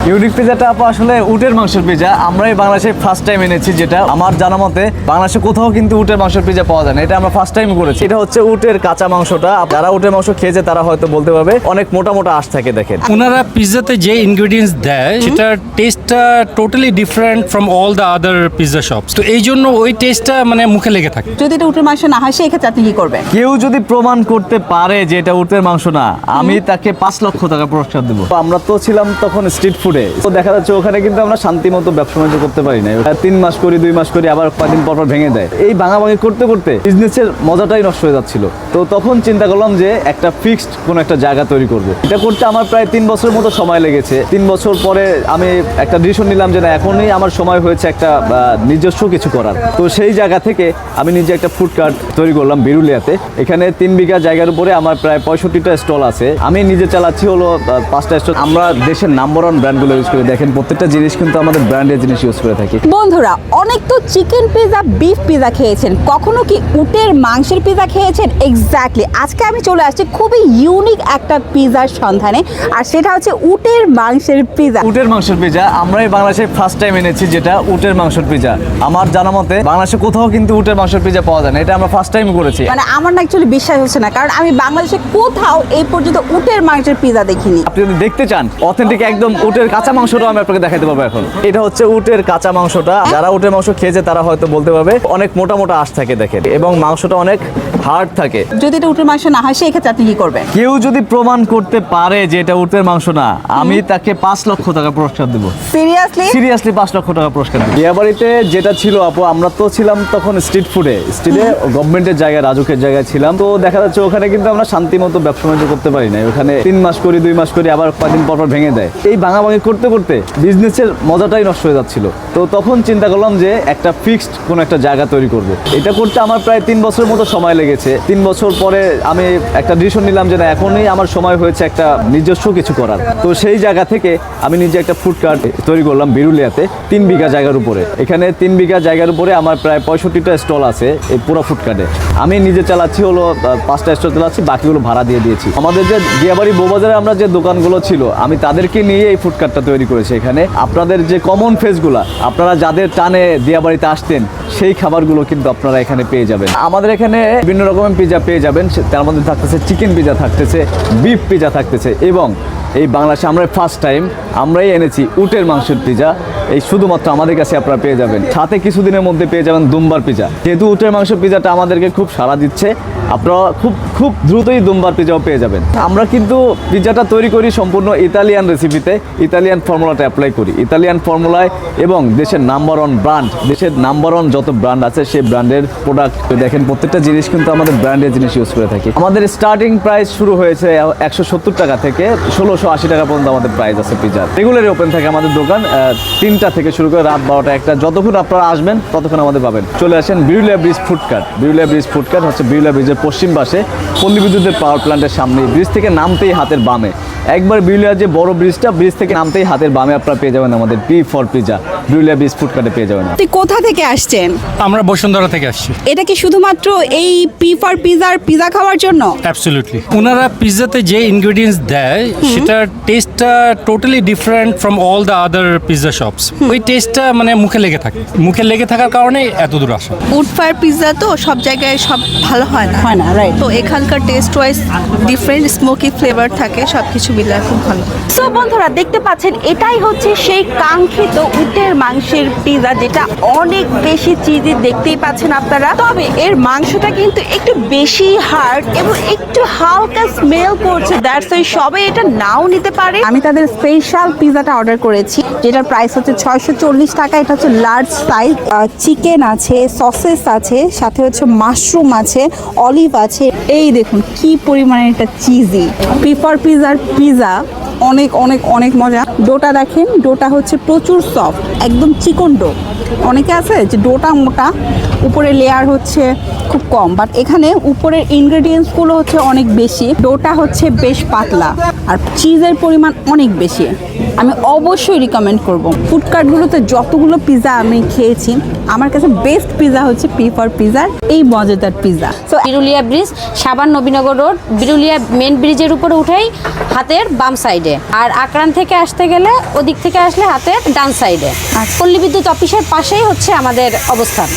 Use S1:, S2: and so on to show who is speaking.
S1: Unique পিজাটা আসলে উটের মাংসের পিজা। আমরাই বাংলাদেশে ফার্স্ট টাইম এনেছি, যেটা আমার জানা মতে বাংলাদেশে কোথাও কিন্তু উটের মাংসের পিজা পাওয়া যায় না। এটা আমরা ফার্স্ট টাইম করেছি। এটা হচ্ছে উটের কাঁচা মাংসটা। যারা উটের মাংস খেয়েছে তারা হয়তো বলতে পারবে, অনেক মোটা মোটা আঁশ থাকে। দেখেন
S2: ওনারা পিৎজাতে যে ইনগ্রেডিয়েন্টস দেয় সেটার টেস্টটা totally different from all the other pizza shops. তো এই জন্য ওই টেস্টটা মানে মুখে লেগে থাকে।
S3: যদি এটা উটের মাংস না হয় সেই ক্ষেত্রে আপনি কি করবেন?
S1: কেউ যদি প্রমাণ করতে পারে যে এটা উটের মাংস না, আমি তাকে 5 লক্ষ টাকা পুরস্কার দেবো। আমরা তো ছিলাম তখন স্ট্রিট ফুডে, তো দেখা যাচ্ছে ওখানে কিন্তু আমরা শান্তি মতো ব্যবসা বাণিজ্য করতে পারি না। 3 মাস করি, 2 মাস করি, আবার কয়েকদিন পর পর ভেঙে দেয়। এই ভাঙাভাঙি করতে করতে বিজনেসের মজাটাই নষ্ট হয়ে যাচ্ছিল। তো তখন চিন্তা করলাম যে একটা ফিক্সড কোনো একটা জায়গা তৈরি করব। এটা করতে আমার প্রায় 3 বছরের মতো সময় লেগেছে। 3 বছর পরে আমি একটা ডিসিশন নিলাম যে না, এখনই আমার সময় হয়েছে একটা নিজস্ব কিছু করার। তো সেই জায়গা থেকে আমি নিজে একটা ফুড কার্ট তৈরি করলাম বিরুলিয়াতে। এখানে 3 বিঘা জায়গার উপরে আমার প্রায় 65টা স্টল আছে। আমি নিজে চালাচ্ছি হলো 5টা স্টল। আমরা দেশের নাম্বার 1 ব্র্যান্ডগুলো ইউজ করে, দেখেন প্রত্যেকটা জিনিস কিন্তু আমাদের ব্র্যান্ডের জিনিস ইউজ করে থাকি।
S3: বন্ধুরা, অনেক তো চিকেন পিজা, বিফ পিজা খেয়েছেন, কখনো কি উটের মাংসের পিজা খেয়েছেন? এক্স্যাক্টলি, আজকে আমি চলে আসছি খুবই ইউনিক একটা পিজার সন্ধানে, আর সেটা হচ্ছে উটের মাংসের পিজা।
S1: উটের মাংসের পিজা আমরাই বাংলাদেশে ফার্স্ট টাইম এনেছি, যেটা উটের মাংসের পিজা। আমার জানা মতে বাংলাদেশে কোথাও কিন্তু উটের মাংসের পিজা পাওয়া যায় না। এটা আমরা ফার্স্ট টাইম করেছি।
S3: মানে আমার না অ্যাকচুয়ালি বিশ্বাস হচ্ছে না, কারণ আমি বাংলাদেশে কোথাও এই পর্যন্ত উটের মাংসের পিজা দেখিনি।
S1: আপনি যদি দেখতে চান অথেন্টিক একদম উটের কাঁচা মাংসটাও আমি আপনাকে দেখাতে পারবো। এখন এটা হচ্ছে উটের কাঁচা মাংসটা। যারা উটের মাংস খেয়েছে তারা হয়তো বলতে পারবে, অনেক মোটা মোটা আঁশ থাকে। দেখেন, এবং মাংসটা অনেক হার্ড থাকে।
S3: যদি এটা উটের মাংস না হয় সেই ক্ষেত্রে আপনি কি করবেন?
S1: কেউ যদি প্রমাণ করতে পারে যে এটা উটের মাংস না, আমি তাকে 5 লক্ষ টাকা পুরস্কার দেবো। সিরিয়াসলি 5 লক্ষ টাকা পুরস্কার দেবো। বিয়াবাড়িতে যেটা ছিল আপু, আমরা তো ছিলাম তখন স্ট্রিট ফুডে, গভর্নমেন্টের জায়গায়, রাজুকের জায়গায় ছিলাম। তো দেখা যাচ্ছে ওখানে কিন্তু আমরা শান্তি মতো ব্যবসা বাণিজ্য করতে পারি না। ওখানে 3 মাস করি, 2 মাস করি, আবার কয়েকদিন পর পর ভেঙে দেয়। এই ভাঙাভাঙি করতে করতে বিজনেসের মজাটাই নষ্ট হয়ে যাচ্ছিল। তো তখন চিন্তা করলাম যে একটা ফিক্সড কোনো একটা জায়গা তৈরি করব। এটা করতে আমার প্রায় 3 বছরের মতো সময় লেগেছে। 3 বছর পরে আমি একটা ডিসিশন নিলাম যে না, এখনই আমার সময় হয়েছে একটা নিজস্ব কিছু করার। তো সেই জায়গা থেকে আমি নিজে একটা ফুড কার্ট তৈরি করলাম বিরুলিয়াতে 3 বিঘা জায়গার উপরে। এখানে 3 বিঘা জায়গার উপরে আমার প্রায় 65টা স্টল আছে এই পুরো ফুড কার্টে। আমি নিজে চালাচ্ছি হলো 5টা স্টল চালাচ্ছি, বাকিগুলো ভাড়া দিয়ে দিয়েছি। আমাদের যে দিয়াবাড়ি বউবাজারে আমরা যে দোকানগুলো ছিল, আমি তাদেরকে নিয়ে এই ফুড কার্টটা তৈরি করেছি। এখানে আপনাদের যে কমন ফেসগুলা, আপনারা যাদের টানে দিয়াবাড়িতে আসতেন, সেই খাবারগুলো কিন্তু আপনারা এখানে পেয়ে যাবেন। আমাদের এখানে বিভিন্ন রকমের পিজা পেয়ে যাবেন। তার মধ্যে থাকতেছে চিকেন পিজা, থাকতেছে বিফ পিজা থাকতেছে, এবং এই বাংলাদেশে আমরা ফার্স্ট টাইম আমরাই এনেছি উটের মাংসের পিজা। এই শুধুমাত্র আমাদের কাছে আপনারা পেয়ে যাবেন। সাথে কিছুদিনের মধ্যে পেয়ে যাবেন দুম্বার পিজা। যেহেতু উটের মাংসের পিজাটা আমাদেরকে খুব সাড়া দিচ্ছে, আপনারা খুব দ্রুতই দুম্বার পিজাও পেয়ে যাবেন। আমরা কিন্তু পিজাটা তৈরি করি সম্পূর্ণ ইতালিয়ান রেসিপিতে, ইতালিয়ান ফর্মুলাটা অ্যাপ্লাই করি, ইতালিয়ান ফর্মুলায়, এবং দেশের নাম্বার 1 ব্র্যান্ড, দেশের নাম্বার 1 যত ব্র্যান্ড আছে সেই ব্র্যান্ডের প্রোডাক্ট। দেখেন প্রত্যেকটা জিনিস কিন্তু আমাদের ব্র্যান্ডের জিনিস ইউজ করে থাকি। আমাদের স্টার্টিং প্রাইস শুরু হয়েছে 170 টাকা থেকে 1680 টাকা পর্যন্ত আমাদের প্রাইস আছে পিজার। রেগুলারই ওপেন থাকে আমাদের দোকান 3টা থেকে শুরু করে রাত 12টা 1টা, যতক্ষণ আপনারা আসবেন ততক্ষণ আমাদের পাবেন। চলে আসেন Birulia bridge food cart. Birulia bridge food cart হচ্ছে বিরুলিয়া ব্রিজের পশ্চিম পাশে, পল্লী বিদ্যুতের পাওয়ার প্ল্যান্টের সামনে। ব্রিজ থেকে নামতেই হাতের বামে, একবার বিরুলিয়া যে বড় ব্রিজটা, ব্রিজ থেকে নামতেই হাতের বামে আপনারা পেয়ে যাবেন আমাদের P for pizza. Birulia bridge food কার্টে পেয়ে যাবেন।
S3: আপনি কোথা থেকে আসছেন?
S2: আমরা বসুন্ধরা থেকে আসছি।
S3: এটা কি শুধুমাত্র এই পি ফর পিজার পিজা খাওয়ার জন্য?
S2: অ্যাবসলিউটলি। ওনারা পিৎজাতে যে ইনগ্রেডিয়েন্টস দেয় সেটার টেস্টটা totally different from all the other pizza shops. ওই টেস্টটা মানে মুখে লেগে থাকে। মুখে লেগে থাকার কারণে এত দূর আসা।
S4: উড ফায়ার পিৎজা তো সব জায়গায় সব ভালো হয় না,
S3: রাইট।
S4: তো এখানকার taste wise different smoky flavour থাকে, সব কিছু মিলে খুব ভালো।
S3: সো বন্ধুরা, দেখতে পাচ্ছেন এটাই হচ্ছে সেই কাঙ্ক্ষিত উটের মাংসের পিজা, যেটা অনেক বেশি চিজি, দেখতেই পাচ্ছেন আপনারা। তবে এর মাংসটা কিন্তু একটু বেশি হার্ড এবং একটু হালকা স্মেল করছে, দ্যাটস ওয়াই সবাই এটা নাও নিতে পারে। আমি তাদের স্পেশাল পিজাটা অর্ডার করেছি, যেটার প্রাইস হচ্ছে 640 টাকা। এটা হচ্ছে লার্জ সাইজ। চিকেন আছে, সসেস আছে, সাথে হচ্ছে মাশরুম আছে, অলিভ আছে। এই দেখুন কি পরিমাণে এটা চিজি। প্রিফার পিজার পিজা অনেক অনেক অনেক মজা। ডোটা দেখেন, ডোটা হচ্ছে প্রচুর সফট, একদম চিকন ডো। অনেকে আছে যে ডোটা মোটা, উপরে লেয়ার হচ্ছে খুব কম, বাট এখানে উপরের ইনগ্রেডিয়েন্টসগুলো হচ্ছে অনেক বেশি। ডোটা হচ্ছে বেশ পাতলা আর চিজের পরিমাণ অনেক বেশি।
S5: আমি অবশ্যই রিকমেন্ড করব। ফুডকার্টগুলোতে যতগুলো পিৎজা আমি খেয়েছি, আমার কাছে বেস্ট পিৎজা হচ্ছে P4 পিৎজার এই মজাদার পিৎজা।
S6: তো বিরুলিয়া ব্রিজ, সাবান নবীনগর রোড, বিরুলিয়া মেন ব্রিজের উপরে উঠেই হাতের বাম সাইডে, আর আকরান থেকে আসতে গেলে ওদিক থেকে আসলে হাতের ডান সাইডে। পল্লী বিদ্যুৎ অফিসের পাশেই হচ্ছে আমাদের অবস্থান।